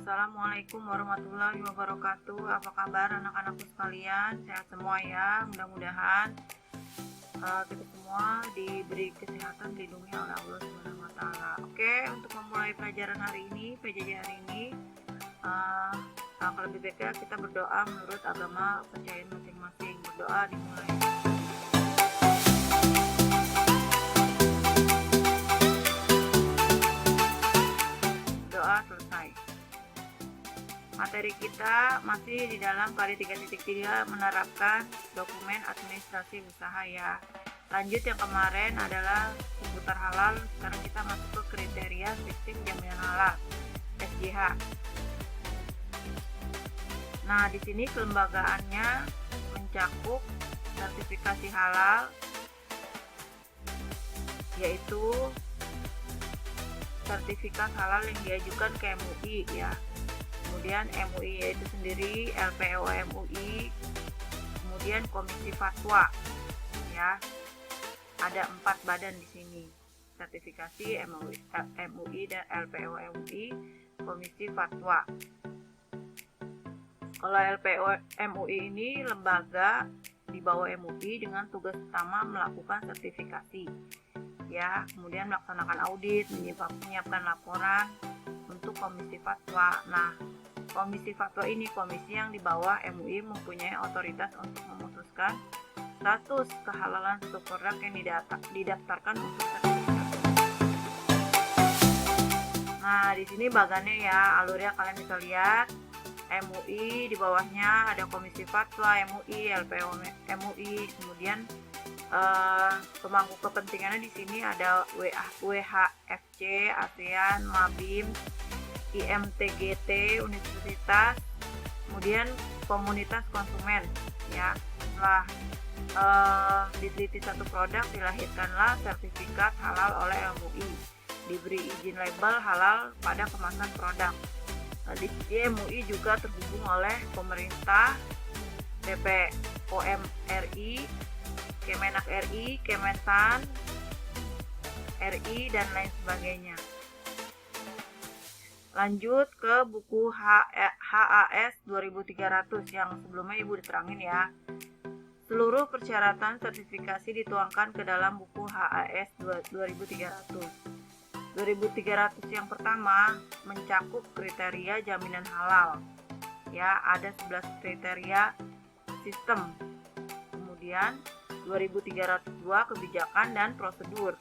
Assalamualaikum warahmatullahi wabarakatuh. Apa kabar anak-anakku sekalian? Sehat semua ya. Mudah-mudahan kita semua diberi kesehatan, dilindungi oleh Allah Subhanahu wa taala. Oke, untuk memulai pelajaran hari ini, PJJ hari ini, lebih baiknya kita berdoa menurut agama kepercayaan masing-masing. Berdoa dimulai. Doa selesai. Materi kita masih di dalam kali 3.3 menerapkan dokumen administrasi usaha ya. Lanjut yang kemarin adalah seputar halal, sekarang kita masuk ke kriteria sistem jaminan halal (SJH). Nah, di sini kelembagaannya mencakup sertifikasi halal, yaitu sertifikat halal yang diajukan ke MUI ya. Kemudian MUI yaitu sendiri, LPO MUI, kemudian Komisi Fatwa ya. Ada 4 badan di sini. Sertifikasi MUI dan LPO MUI, Komisi Fatwa. Kalau LPO MUI ini lembaga di bawah MUI dengan tugas utama melakukan sertifikasi ya, kemudian melaksanakan audit, menyiapkan laporan untuk Komisi Fatwa. Nah, Komisi Fatwa ini komisi yang di bawah MUI mempunyai otoritas untuk memutuskan status kehalalan suatu produk yang didaftarkan untuk sertifikasi. Nah, di sini bagannya ya, alurnya kalian bisa lihat. MUI di bawahnya ada Komisi Fatwa MUI, LPO MUI, kemudian pemangku kepentingannya di sini ada WHFC, ASEAN, Mabim, IMTGT, Universitas, kemudian komunitas konsumen ya. Setelah diteliti satu produk, dilahirkanlah sertifikat halal oleh MUI, diberi izin label halal pada kemasan produk. Di MUI juga terhubung oleh pemerintah, BPOM RI, Kemenak RI, Kementan RI, dan lain sebagainya. Lanjut ke buku HAS 2300 yang sebelumnya Ibu diterangin ya. Seluruh persyaratan sertifikasi dituangkan ke dalam buku HAS 2300. 2300 yang pertama mencakup kriteria jaminan halal. Ya, ada 11 kriteria sistem. Kemudian 2302 kebijakan dan prosedur.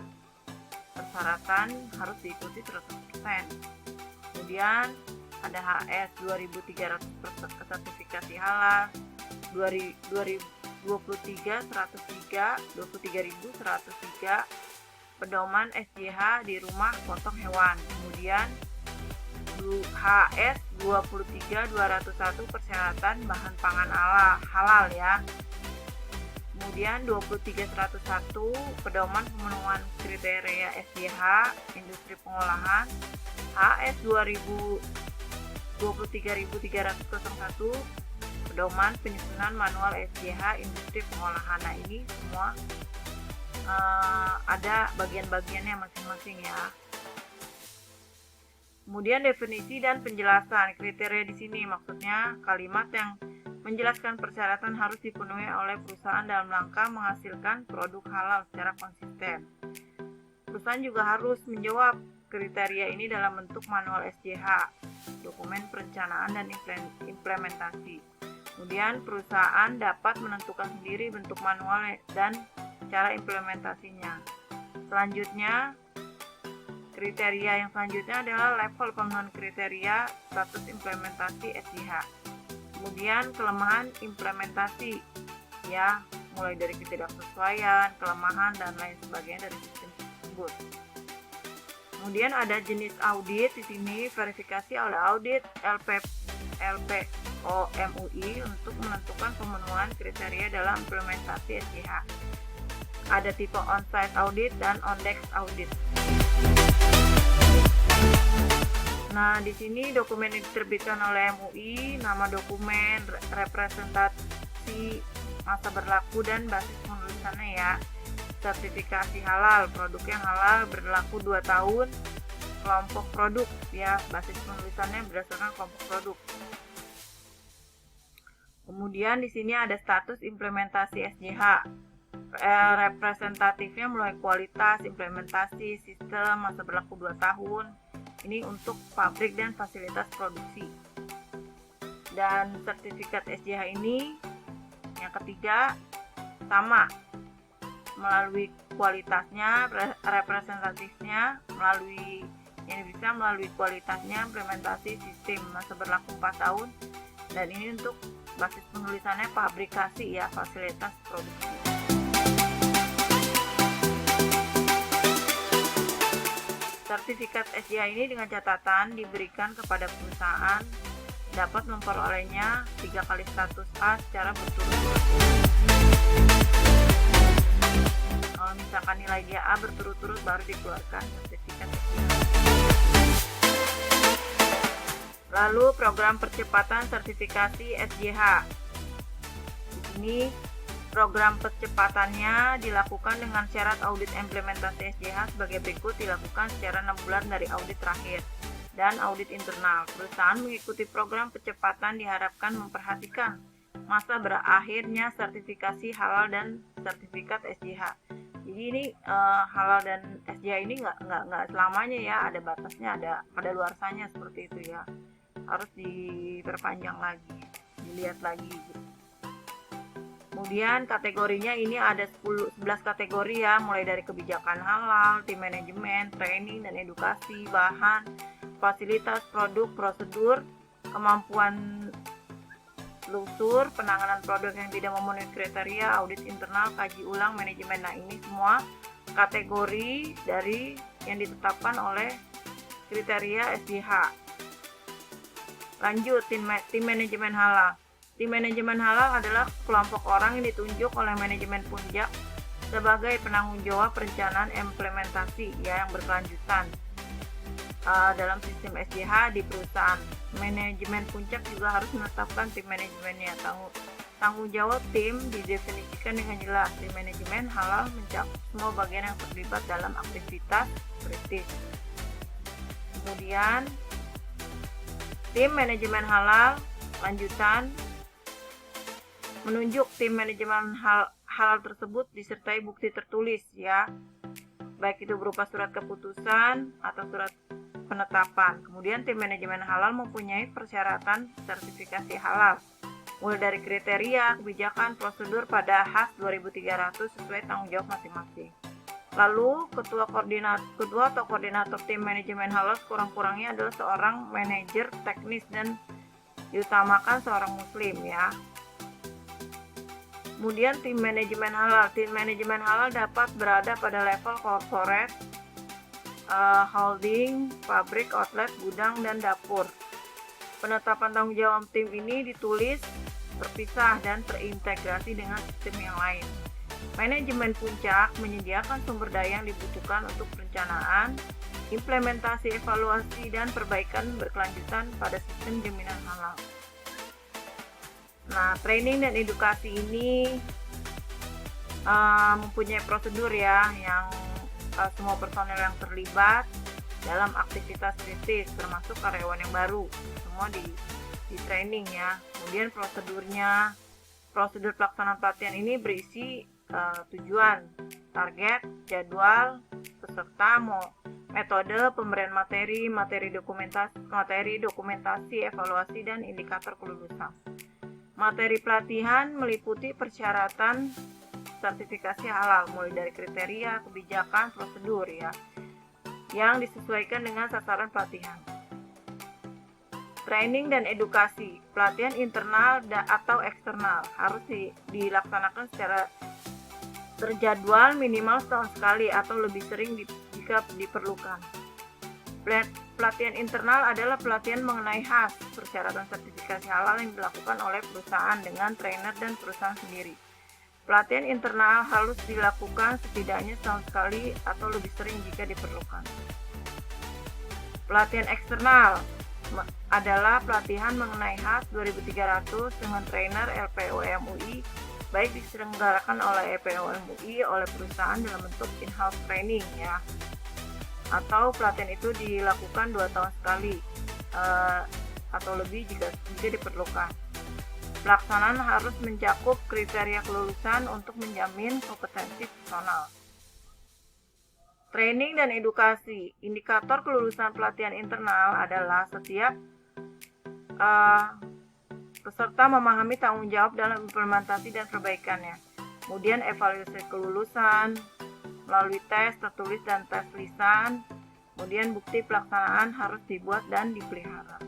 Persyaratan harus diikuti 100%. Kemudian ada HS 2300 sertifikasi halal, 2023 103, 23103 pedoman SJH di rumah potong hewan. Kemudian HS 23 201 persyaratan bahan pangan halal ya. Kemudian 23101 pedoman pemenuhan kriteria SJH industri pengolahan. HS 23301 pedoman penyusunan manual SJH industri pengolahan. Nah, ini semua ada bagian-bagiannya masing-masing ya. Kemudian definisi dan penjelasan kriteria di sini, maksudnya kalimat yang menjelaskan persyaratan harus dipenuhi oleh perusahaan dalam rangka menghasilkan produk halal secara konsisten. Perusahaan juga harus menjawab kriteria ini dalam bentuk manual SJH, dokumen perencanaan dan implementasi. Kemudian perusahaan dapat menentukan sendiri bentuk manual dan cara implementasinya. Selanjutnya, kriteria yang selanjutnya adalah level pemenuhan kriteria status implementasi SJH. Kemudian kelemahan implementasi ya, mulai dari ketidaksesuaian, kelemahan dan lain sebagainya dari sistem tersebut. Kemudian ada jenis audit di sini, verifikasi oleh audit LPO MUI untuk menentukan pemenuhan kriteria dalam implementasi SJH. Ada tipe on-site audit dan on-desk audit. Nah, di sini dokumen yang diterbitkan oleh MUI, nama dokumen, representasi masa berlaku dan basis penulisannya ya. Sertifikasi halal, produk yang halal berlaku 2 tahun. kelompok produk ya, basis penulisannya berdasarkan kelompok produk. Kemudian di sini ada status implementasi SJH. Representatifnya mulai kualitas, implementasi, sistem, masa berlaku 2 tahun. Ini untuk pabrik dan fasilitas produksi. Dan sertifikat SJH ini yang ketiga sama, melalui kualitasnya, representatifnya, melalui kualitasnya, implementasi sistem, masa berlaku 4 tahun. Dan ini untuk basis penulisannya pabrikasi ya, fasilitas produksi. Sertifikat SJH ini dengan catatan diberikan kepada perusahaan dapat memperolehnya 3 kali status A secara berturut-turut. Kalau misalkan nilai dia A berturut-turut baru dikeluarkan sertifikat SJH. Lalu program percepatan sertifikasi SJH. Di sini program percepatannya dilakukan dengan syarat audit implementasi SJH sebagai berikut, dilakukan secara 6 bulan dari audit terakhir dan audit internal. Perusahaan mengikuti program percepatan diharapkan memperhatikan masa berakhirnya sertifikasi halal dan sertifikat SJH. Jadi ini halal dan SJH ini nggak selamanya ya, ada batasnya, ada luarsanya seperti itu ya. Harus diperpanjang lagi, dilihat lagi gitu. Kemudian kategorinya ini ada 11 kategori ya, mulai dari kebijakan halal, tim manajemen, training dan edukasi, bahan, fasilitas, produk, prosedur, kemampuan lusur, penanganan produk yang tidak memenuhi kriteria, audit internal, kaji ulang, manajemen. Nah, ini semua kategori dari yang ditetapkan oleh kriteria SJH. Lanjut, tim manajemen halal. Tim manajemen halal adalah kelompok orang yang ditunjuk oleh manajemen Puncak sebagai penanggung jawab perencanaan implementasi ya, yang berkelanjutan dalam sistem SJH di perusahaan. Manajemen Puncak juga harus menetapkan tim manajemennya. Tanggung jawab tim didefinisikan dengan jelas. Tim manajemen halal mencakup semua bagian yang terlibat dalam aktivitas kritis. Kemudian tim manajemen halal lanjutan menunjuk tim manajemen halal tersebut disertai bukti tertulis ya, baik itu berupa surat keputusan atau surat penetapan. Kemudian tim manajemen halal mempunyai persyaratan sertifikasi halal, mulai dari kriteria, kebijakan, prosedur pada HAS 2300 sesuai tanggung jawab masing-masing. Lalu ketua atau koordinator tim manajemen halal kurang-kurangnya adalah seorang manajer teknis dan diutamakan seorang muslim ya. Kemudian tim manajemen halal. Tim manajemen halal dapat berada pada level corporate, holding, pabrik, outlet, gudang, dan dapur. Penetapan tanggung jawab tim ini ditulis, terpisah, dan terintegrasi dengan sistem yang lain. Manajemen Puncak menyediakan sumber daya yang dibutuhkan untuk perencanaan, implementasi, evaluasi, dan perbaikan berkelanjutan pada sistem jaminan halal. Nah, training dan edukasi ini mempunyai prosedur ya, yang semua personel yang terlibat dalam aktivitas kritis, termasuk karyawan yang baru, semua di training ya. Kemudian prosedur pelaksanaan pelatihan ini berisi tujuan, target, jadwal, peserta, metode, pemberian materi dokumentasi, evaluasi, dan indikator kelulusan. Materi pelatihan meliputi persyaratan sertifikasi halal, mulai dari kriteria, kebijakan, prosedur ya, yang disesuaikan dengan sasaran pelatihan. Training dan edukasi, pelatihan internal atau eksternal harus dilaksanakan secara terjadwal minimal setahun sekali atau lebih sering jika diperlukan. Pelatihan internal adalah pelatihan mengenai HAS, persyaratan sertifikasi halal yang dilakukan oleh perusahaan dengan trainer dan perusahaan sendiri. Pelatihan internal harus dilakukan setidaknya setahun sekali atau lebih sering jika diperlukan. Pelatihan eksternal adalah pelatihan mengenai HAS 2300 dengan trainer LPO MUI, baik diselenggarakan oleh LPO MUI oleh perusahaan dalam bentuk in-house training ya. atau pelatihan itu dilakukan 2 tahun sekali atau lebih jika diperlukan. Pelaksanaan harus mencakup kriteria kelulusan untuk menjamin kompetensi personal. Training dan edukasi. Indikator kelulusan pelatihan internal adalah setiap peserta memahami tanggung jawab dalam implementasi dan perbaikannya. Kemudian evaluasi kelulusan melalui tes tertulis dan tes lisan. Kemudian bukti pelaksanaan harus dibuat dan dipelihara.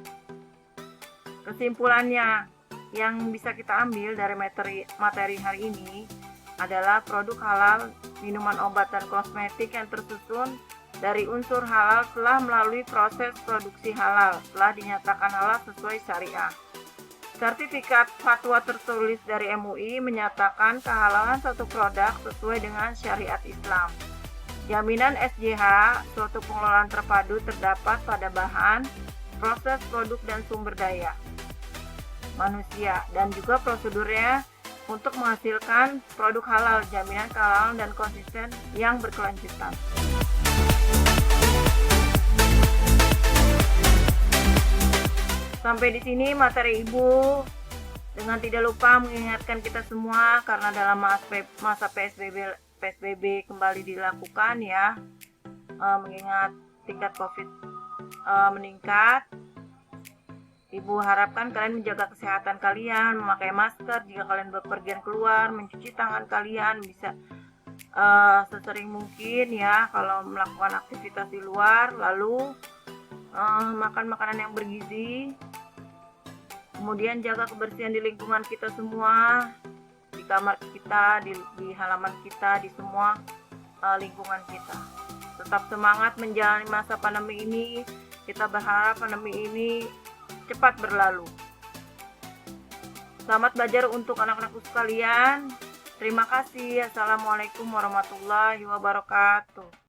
Kesimpulannya, yang bisa kita ambil dari materi hari ini adalah produk halal, minuman obat dan kosmetik yang tersusun dari unsur halal telah melalui proses produksi halal, telah dinyatakan halal sesuai syariah. Sertifikat fatwa tertulis dari MUI menyatakan kehalalan suatu produk sesuai dengan syariat Islam. Jaminan SJH, suatu pengelolaan terpadu terdapat pada bahan, proses produk dan sumber daya manusia, dan juga prosedurnya untuk menghasilkan produk halal, jaminan kehalalan dan konsisten yang berkelanjutan. Sampai di sini materi Ibu, dengan tidak lupa mengingatkan kita semua karena dalam masa PSBB kembali dilakukan ya, mengingat tingkat COVID meningkat. Ibu harapkan kalian menjaga kesehatan kalian, memakai masker jika kalian bepergian keluar, mencuci tangan kalian bisa sesering mungkin ya kalau melakukan aktivitas di luar, lalu makan makanan yang bergizi. Kemudian jaga kebersihan di lingkungan kita semua, di kamar kita, di halaman kita, di semua lingkungan kita. Tetap semangat menjalani masa pandemi ini. Kita berharap pandemi ini cepat berlalu. Selamat belajar untuk anak-anakku sekalian. Terima kasih. Assalamualaikum warahmatullahi wabarakatuh.